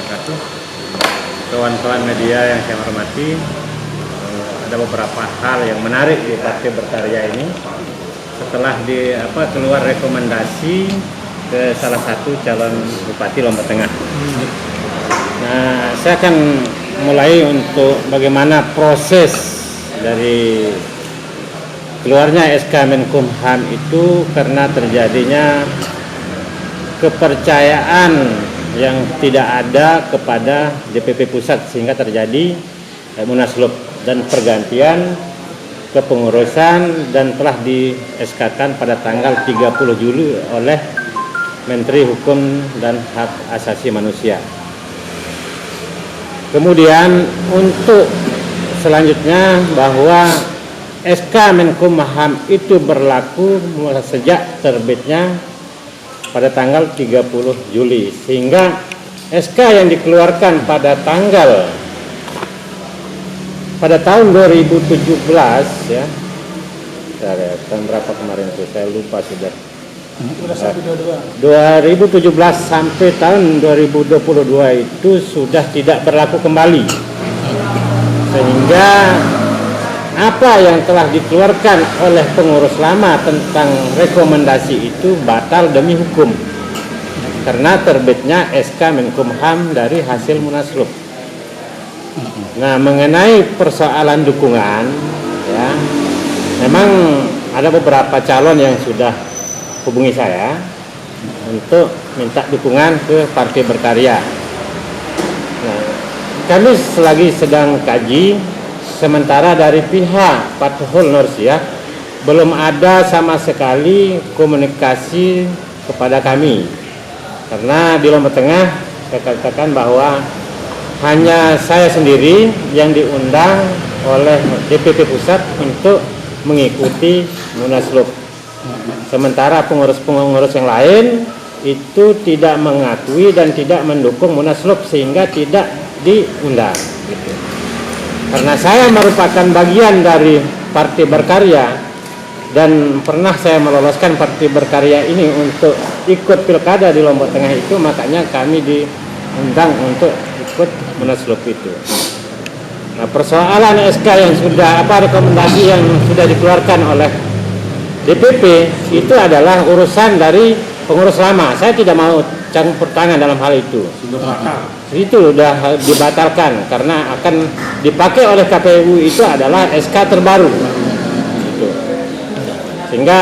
wabarakatuh. Kawan-kawan media yang saya hormati, ada beberapa hal yang menarik di Partai Berkarya ini. Setelah keluar rekomendasi ke salah satu calon Bupati Lombok Tengah. Nah, saya akan mulai untuk bagaimana proses dari keluarnya SK Menkumham itu karena terjadinya kepercayaan yang tidak ada kepada DPP pusat sehingga terjadi munaslup dan pergantian kepengurusan dan telah di SK-kan pada tanggal 30 Juli oleh Menteri Hukum dan Hak Asasi Manusia. Kemudian untuk selanjutnya bahwa SK Menkumham itu berlaku sejak terbitnya pada tanggal 30 Juli sehingga SK yang dikeluarkan pada tahun 2017 ya. Tahun berapa kemarin itu saya lupa sudah. 2017 sampai tahun 2022 itu sudah tidak berlaku kembali. Sehingga apa yang telah dikeluarkan oleh pengurus lama tentang rekomendasi itu batal demi hukum karena terbitnya SK Menkumham dari hasil munaslup. Nah, mengenai persoalan dukungan ya, memang ada beberapa calon yang sudah hubungi saya untuk minta dukungan ke Partai Berkarya. Nah, kami selagi sedang kaji. Sementara dari pihak Fathul Nursiah belum ada sama sekali komunikasi kepada kami. Karena di Lombok Tengah saya katakan bahwa hanya saya sendiri yang diundang oleh DPP pusat untuk mengikuti munaslup. Sementara pengurus-pengurus yang lain itu tidak mengakui dan tidak mendukung munaslup sehingga tidak diundang. Gitu. Karena saya merupakan bagian dari Partai Berkarya dan pernah saya meloloskan Partai Berkarya ini untuk ikut pilkada di Lombok Tengah itu, makanya kami diundang untuk ikut munaslup itu. Nah, persoalan SK yang sudah rekomendasi yang sudah dikeluarkan oleh DPP itu adalah urusan dari pengurus lama. Saya tidak mau campur tangan dalam hal itu. Itu sudah dibatalkan karena akan dipakai oleh KPU itu adalah SK terbaru. Gitu. Sehingga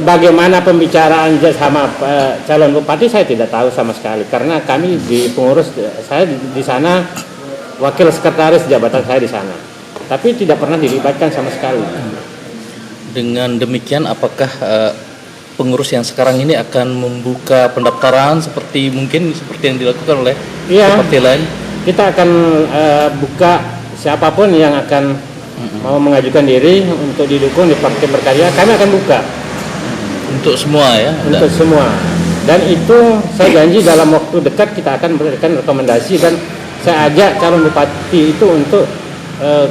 bagaimana pembicaraan sama calon bupati saya tidak tahu sama sekali karena kami di pengurus saya di sana wakil sekretaris jabatan saya di sana. Tapi tidak pernah dilibatkan sama sekali. Dengan demikian apakah pengurus yang sekarang ini akan membuka pendaftaran seperti yang dilakukan oleh partai lain? Kita akan buka siapapun yang akan mau mengajukan diri untuk didukung di Partai Berkarya, kami akan buka. Untuk semua ya? Untuk semua. Dan itu saya janji dalam waktu dekat kita akan memberikan rekomendasi dan saya ajak calon bupati itu untuk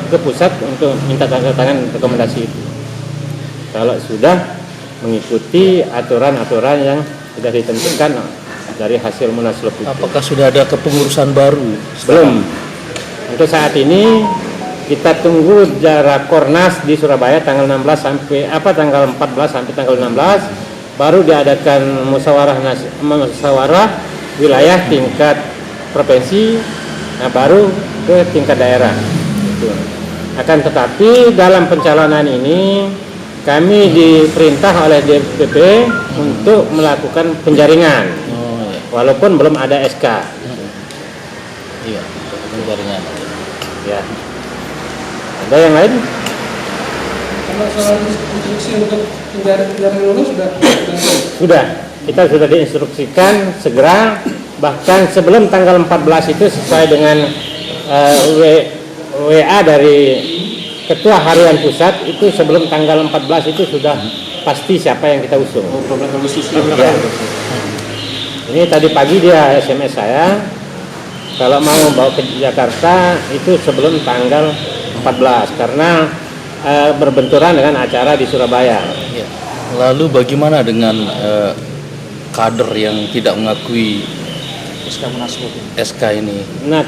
ke pusat untuk minta tanda tangan rekomendasi itu. Kalau sudah mengikuti aturan-aturan yang sudah ditentukan dari hasil munaslup itu. Apakah sudah ada kepengurusan baru? Belum. Untuk saat ini kita tunggu Rakornas di Surabaya tanggal 14 sampai tanggal 16 baru diadakan musyawarah wilayah tingkat provinsi, nah baru ke tingkat daerah. Gitu. Akan tetapi dalam pencalonan ini kami diperintah oleh DPP untuk melakukan penjaringan, walaupun belum ada SK. Iya, penjaringan. Ya. Ada yang lain? Kalau soal instruksi untuk penjaringan lulus Sudah. Kita sudah diinstruksikan segera, bahkan sebelum tanggal 14 itu sesuai dengan WA dari Ketua Harian Pusat itu sebelum tanggal 14 itu sudah pasti siapa yang kita usung. Ya. Ini tadi pagi dia SMS saya kalau mau bawa ke Jakarta itu sebelum tanggal 14 karena berbenturan dengan acara di Surabaya. Ya. Lalu bagaimana dengan kader yang tidak mengakui SK Munaslup ini? SK ini. Nah,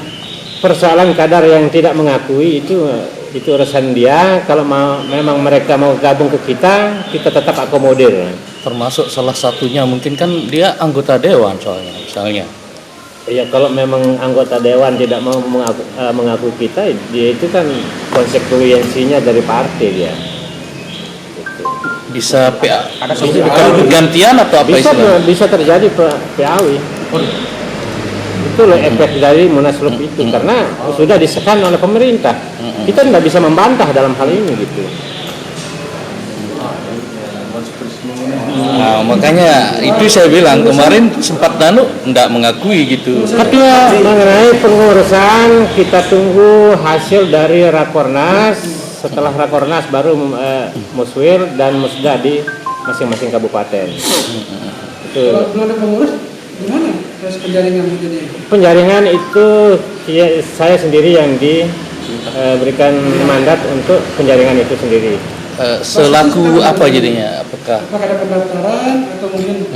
persoalan kadar yang tidak mengakui itu urusan dia. Kalau memang mereka mau gabung ke kita tetap akomodir. Termasuk salah satunya mungkin kan dia anggota dewan soalnya misalnya. Ya kalau memang anggota dewan tidak mau mengakui kita, dia itu kan konsekuensinya dari partai dia. Bisa PA, Ada gantian atau apa istilahnya? Bisa terjadi PAW. Itu loh efek dari Munaslup itu, karena sudah disekan oleh pemerintah. Kita tidak bisa membantah dalam hal ini gitu. Nah, makanya itu saya bilang kemarin sempat enggak mengakui gitu. Kedua, mengenai pengurusan kita tunggu hasil dari Rakornas. Setelah Rakornas baru Muswir dan Musda di masing-masing kabupaten. Itu. Kalau belum ada pengurus, gimana proses penjaringan menjadi? Penjaringan itu saya sendiri yang diberikan mandat untuk penjaringan itu sendiri. Selaku apa jadinya? Apakah Apakah ada pendaftaran atau mungkin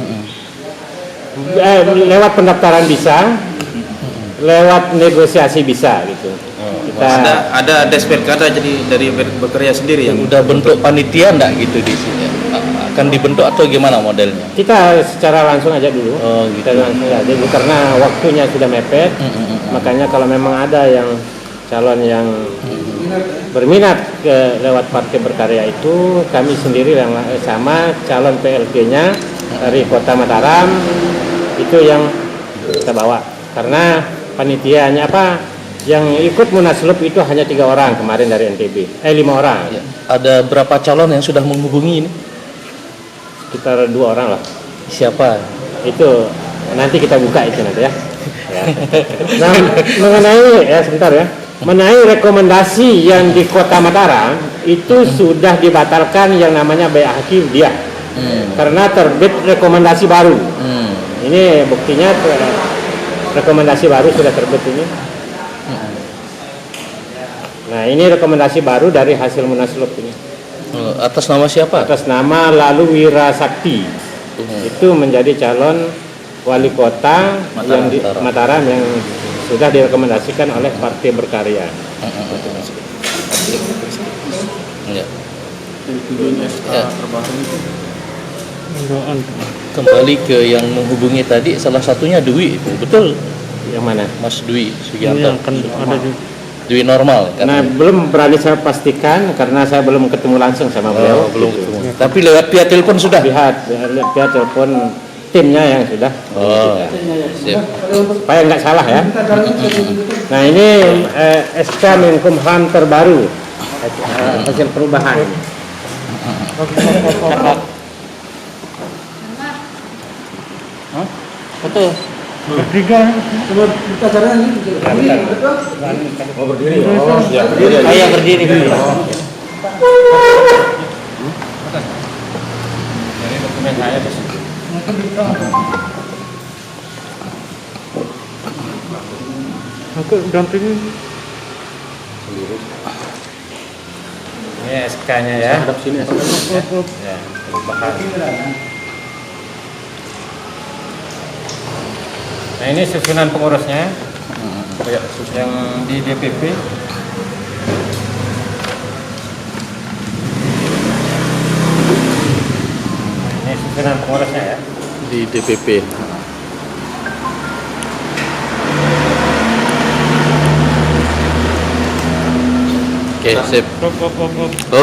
Lewat pendaftaran bisa, lewat negosiasi bisa gitu. Kita Ada Desperkada jadi dari bekerja sendiri yang udah bentuk panitia enggak gitu di sini? Akan dibentuk atau gimana modelnya? kita secara langsung aja dulu. Oh, gitu. Kita langsung aja dulu karena waktunya sudah mepet. Makanya kalau memang ada yang calon yang berminat lewat Partai Berkarya itu, kami sendiri yang sama calon PLT-nya dari Kota Mataram itu yang kita bawa. Karena panitianya yang ikut Munaslup itu hanya 3 orang kemarin dari NTB, 5 orang. Ya. Ada berapa calon yang sudah menghubungi ini? Sekitar 2 orang lah. Siapa? Itu nanti kita buka itu nanti ya. Nah, mengenai sebentar ya. Mengenai rekomendasi yang di Kota Mataram itu sudah dibatalkan yang namanya BAHQ dia. Karena terbit rekomendasi baru. Ini buktinya rekomendasi baru sudah terbit ini. Nah, ini rekomendasi baru dari hasil Munaslup ini. Atas nama siapa? Atas nama Lalu Wirasakti. Itu menjadi calon wali kota yang di Mataram yang sudah direkomendasikan oleh Partai Berkarya. Ya. Kembali ke yang menghubungi tadi, salah satunya Dwi itu, betul? Yang mana? Mas Dwi Sugianto. Ada juga. Dwi normal kan? Nah, belum berani saya pastikan karena saya belum ketemu langsung sama beliau. Belum ketemu. Tapi lewat via telepon sudah. Lihat telepon timnya yang sudah. Siap. Supaya nggak salah ya. Nah, ini SK Menkumham terbaru hasil perubahan. betul. Bertiga, coba kita caranya ini. Mau berdiri? Saya berdiri. Jadi dokumen saya di situ. Aku dampingi. Ini SK-nya ya. Hadap sini ya. Ya, perubahan. Nah, ini susunan pengurusnya yang di DPP. Nah, ini susunan pengurusnya ya. Di DPP. Oke, sip. Oh.